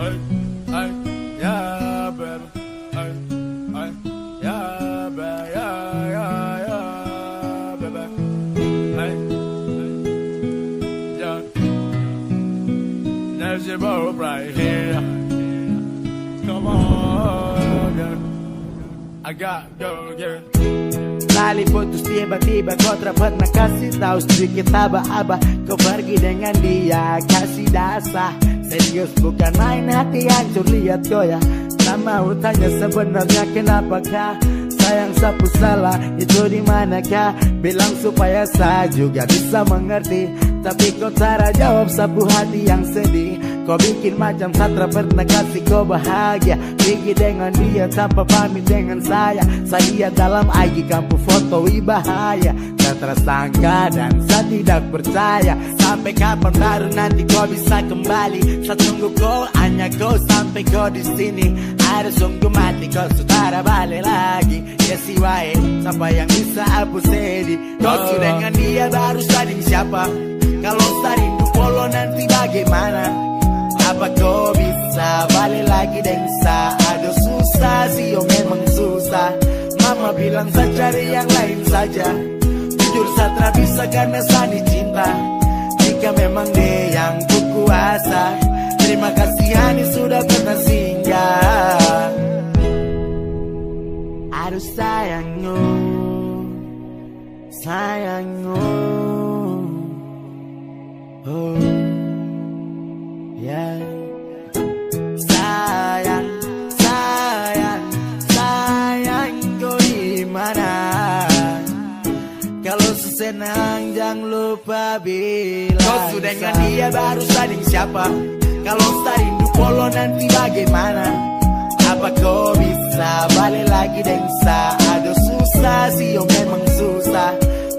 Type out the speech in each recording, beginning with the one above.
ay, ay, yeah, baby, ay, ay, yeah, baby, yeah, baby, ay, yeah, there's your boat right here. Come on, girl, I got go, yeah. Naliput terus tiba-tiba kau pernah kasih tahu sedikit aba-aba. Kau pergi dengan dia kasih dasar. Serius bukan main, hati hancur lihat kau ya. Tak mau tanya sebenarnya kenapakah sayang sapu salah itu di manakah? Bilang supaya saya juga bisa mengerti, tapi kau cara jawab sapu hati yang sedih. Kau bikin macam Satra pernah kasih kau bahagia. Pergi dengan dia tanpa pamit dengan saya. Saya dalam IG kamu fotoi bahaya. Saya tersangka dan saya tidak percaya. Sampai kapan baru nanti kau bisa kembali? Saya tunggu kau, hanya kau sampai kau di sini. Ada sungguh mati kau saudara balik lagi. Ya si wae, sampai yang bisa hapus sedih. Kau sudah dengan dia baru sading siapa? Kalau sarindu polo nanti bagaimana? Apa kau bisa balik lagi dan saya? Aduh susah sih, oh memang susah. Mama bilang saya cari yang lain saja. Jujur Satra bisa karena saya cinta. Jika memang dia yang kuasa, terima kasih Hani sudah pernah singgah. Aduh sayangku, sayangku, oh yeah. Sayang, sayang, sayang kau di mana? Kalau sesenang jangan lupa bilang. Kau sudah dengan dia baru sading siapa? Kalau sarindu polo nanti bagaimana? Apa kau bisa balik lagi dan saya? Aduh susah sih, oh memang susah.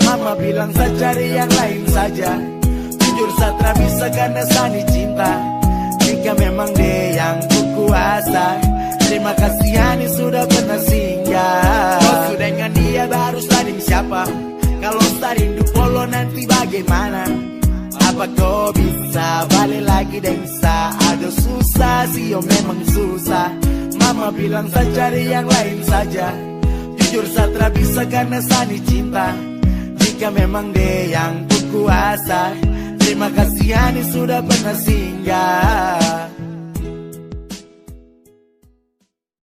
Mama bilang saya cari yang lain saja. Jujur Satra bisa karena saya cinta. Jika memang dia yang kuasa, terima kasih Hani sudah pernah singgah. Kau sudah dengan dia baru sading siapa? Kalau sarindu polo nanti bagaimana? Apa kau bisa balik lagi dan saya? Aduh susah sih, oh memang susah. Mama bilang saya cari yang lain saja. Jujur Satra bisa karena saya cinta. Jika memang dia yang kuasa, terima kasih Hani sudah pernah singgah.